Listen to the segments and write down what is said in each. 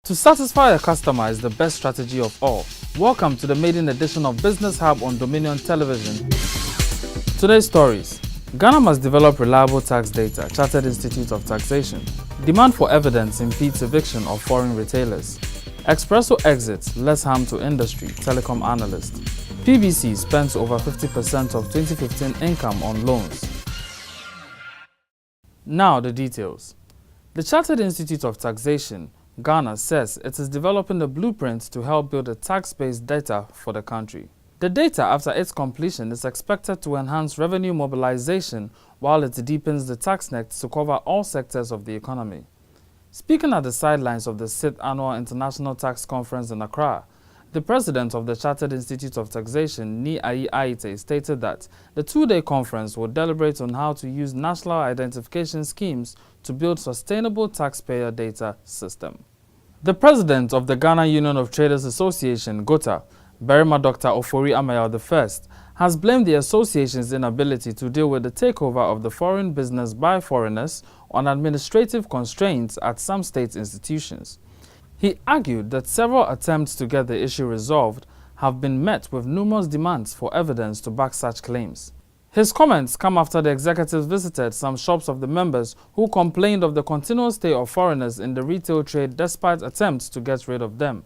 To satisfy a customer is the best strategy of all. Welcome to the maiden edition of Business Hub on Dominion Television. Today's stories. Ghana must develop reliable tax data, Chartered Institute of Taxation. Demand for evidence impedes eviction of foreign retailers. Expresso exits, less harm to industry, telecom analyst. PBC spends over 50% of 2015 income on loans. Now the details. The Chartered Institute of Taxation, Ghana, says it is developing a blueprint to help build a tax-based data for the country. The data, after its completion, is expected to enhance revenue mobilization while it deepens the tax net to cover all sectors of the economy. Speaking at the sidelines of the 6th Annual International Tax Conference in Accra, the president of the Chartered Institute of Taxation, Ni Ayi Aite, stated that the two-day conference will deliberate on how to use national identification schemes to build sustainable taxpayer data system. The president of the Ghana Union of Traders Association, GOTA, Berima Dr. Ofori Amayal I, has blamed the association's inability to deal with the takeover of the foreign business by foreigners on administrative constraints at some state institutions. He argued that several attempts to get the issue resolved have been met with numerous demands for evidence to back such claims. His comments come after the executives visited some shops of the members who complained of the continual stay of foreigners in the retail trade despite attempts to get rid of them.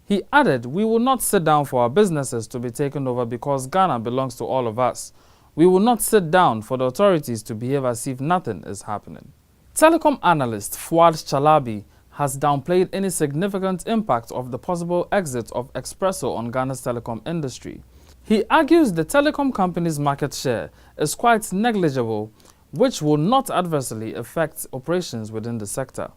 He added, "We will not sit down for our businesses to be taken over because Ghana belongs to all of us. We will not sit down for the authorities to behave as if nothing is happening." Telecom analyst Fuad Chalabi has downplayed any significant impact of the possible exit of Expresso on Ghana's telecom industry. He argues the telecom company's market share is quite negligible, which will not adversely affect operations within the sector.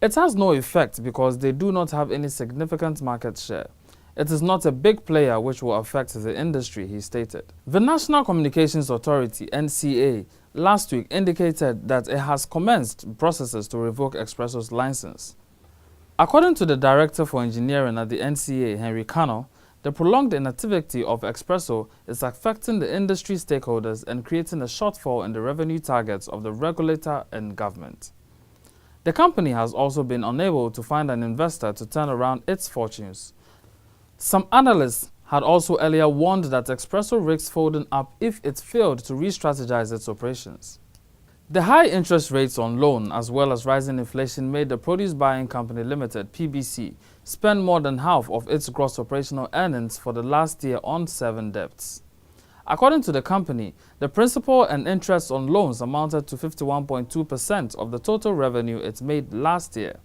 It has no effect because they do not have any significant market share. It is not a big player which will affect the industry, he stated. The National Communications Authority, NCA, last week indicated that it has commenced processes to revoke Expresso's license. According to the Director for Engineering at the NCA, Henry Kano, the prolonged inactivity of Expresso is affecting the industry stakeholders and creating a shortfall in the revenue targets of the regulator and government. The company has also been unable to find an investor to turn around its fortunes. Some analysts had also earlier warned that Expresso risks folding up if it failed to re-strategize its operations. The high interest rates on loan as well as rising inflation made the Produce Buying Company Limited, PBC, spend more than half of its gross operational earnings for the last year on 7 debts. According to the company, the principal and interest on loans amounted to 51.2% of the total revenue it made last year.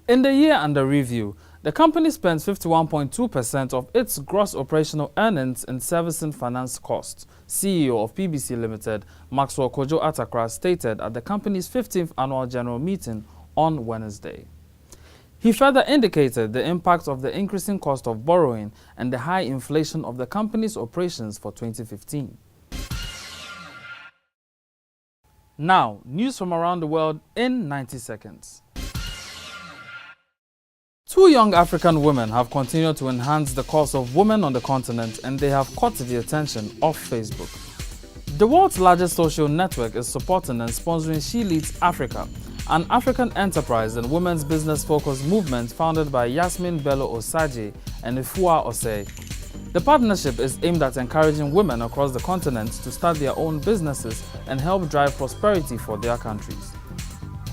In the year under review, the company spent 51.2% of its gross operational earnings in servicing finance costs, CEO of PBC Limited, Maxwell Kojo Atakra, stated at the company's 15th annual general meeting on Wednesday. He further indicated the impact of the increasing cost of borrowing and the high inflation of the company's operations for 2015. Now, news from around the world in 90 seconds. 2 young African women have continued to enhance the cause of women on the continent, and they have caught the attention of Facebook. The world's largest social network is supporting and sponsoring She Leads Africa, an African enterprise and women's business-focused movement founded by Yasmin Bello Osaje and Ifua Osei. The partnership is aimed at encouraging women across the continent to start their own businesses and help drive prosperity for their countries.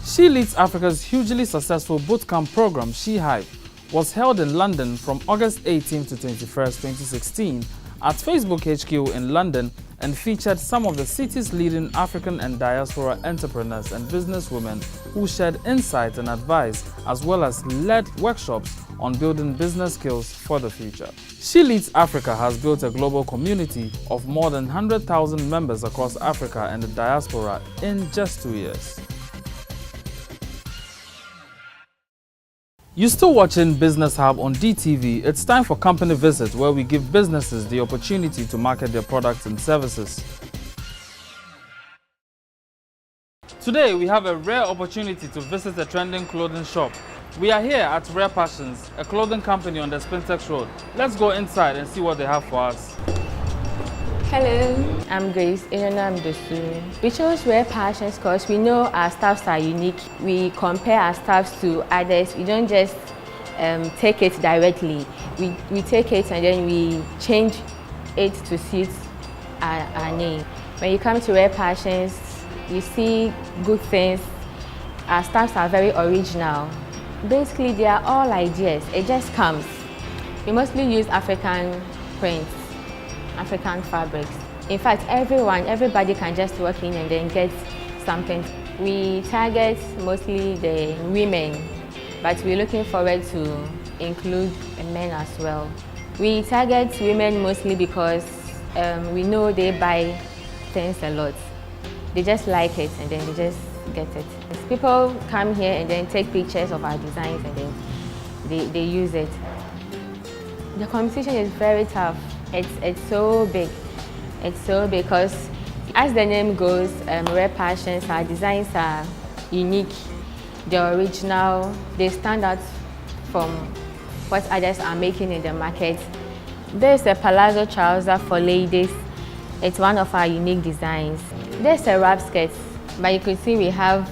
She Leads Africa's hugely successful bootcamp program, She Hive, was held in London from August 18 to 21, 2016 at Facebook HQ in London and featured some of the city's leading African and diaspora entrepreneurs and businesswomen who shared insight and advice as well as led workshops on building business skills for the future. She Leads Africa has built a global community of more than 100,000 members across Africa and the diaspora in just 2 years. You're still watching Business Hub on DTV. It's time for Company Visit, where we give businesses the opportunity to market their products and services. Today, we have a rare opportunity to visit a trending clothing shop. We are here at Rare Passions, a clothing company on the Spintex Road. Let's go inside and see what they have for us. Hello, I'm Grace Inonamdosu. We chose Rare Passions because we know our staffs are unique. We compare our staffs to others. We don't just take it directly. We take it and then we change it to suit our name. When you come to Rare Passions, you see good things. Our staffs are very original. Basically, they are all ideas. It just comes. We mostly use African prints, African fabrics. In fact, everybody can just walk in and then get something. We target mostly the women, but we're looking forward to include men as well. We target women mostly because we know they buy things a lot. They just like it and then they just get it. People come here and then take pictures of our designs and then they use it. The competition is very tough. It's so big. It's so big because, as the name goes, Rare Passions, our designs are unique. They're original. They stand out from what others are making in the market. There's a palazzo trouser for ladies. It's one of our unique designs. There's a wrap skirt, but you could see we have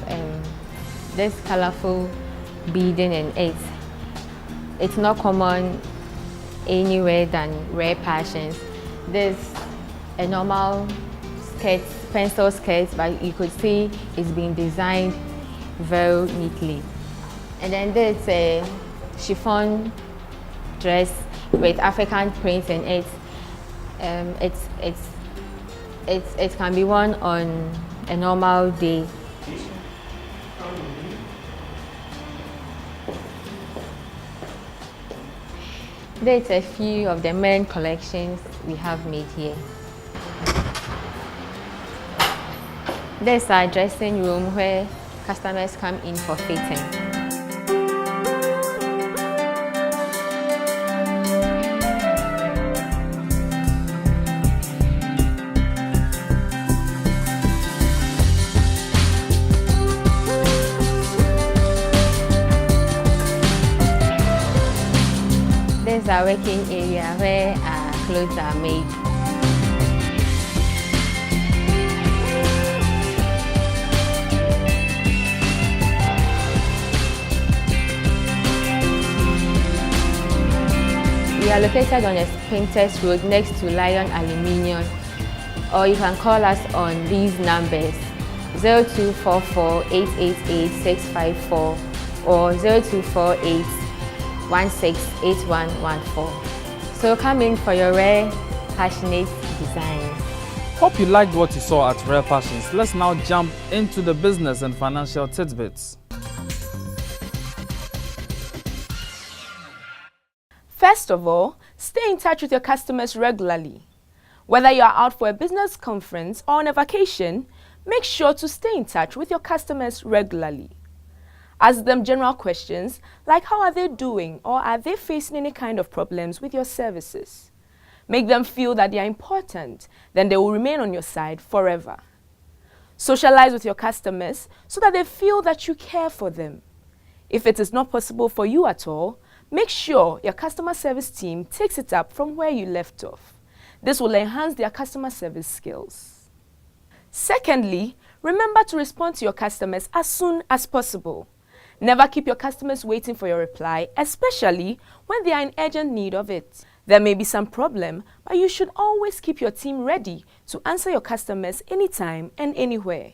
this colorful beading in it. It's not common anywhere than Rare Passions. There's a normal skirt, pencil skirt, but you could see it's been designed very neatly. And then there's a chiffon dress with African prints in it. It can be worn on a normal day. There's a few of the men collections we have made here. There's our dressing room where customers come in for fitting. This is our working area where our clothes are made. We are located on a Spintex Road next to Lion Aluminium, or you can call us on these numbers 0244 888 654 or 0248 168114. So come in for your rare, passionate designs. Hope you liked what you saw at Rare Passions. Let's now jump into the business and financial tidbits. First of all, stay in touch with your customers regularly. Whether you are out for a business conference or on a vacation, make sure to stay in touch with your customers regularly. Ask them general questions like how are they doing or are they facing any kind of problems with your services. Make them feel that they are important, then they will remain on your side forever. Socialize with your customers so that they feel that you care for them. If it is not possible for you at all, make sure your customer service team takes it up from where you left off. This will enhance their customer service skills. Secondly, remember to respond to your customers as soon as possible. Never keep your customers waiting for your reply, especially when they are in urgent need of it. There may be some problem, but you should always keep your team ready to answer your customers anytime and anywhere.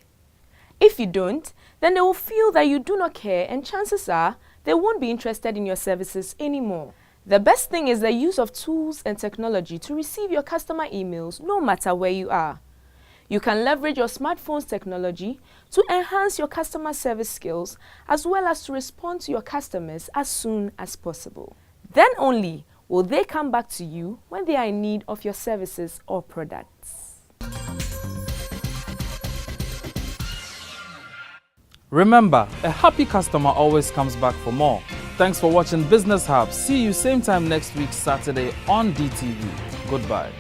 If you don't, then they will feel that you do not care and chances are they won't be interested in your services anymore. The best thing is the use of tools and technology to receive your customer emails no matter where you are. You can leverage your smartphone's technology to enhance your customer service skills as well as to respond to your customers as soon as possible. Then only will they come back to you when they are in need of your services or products. Remember, a happy customer always comes back for more. Thanks for watching Business Hub. See you same time next week, Saturday on DTV. Goodbye.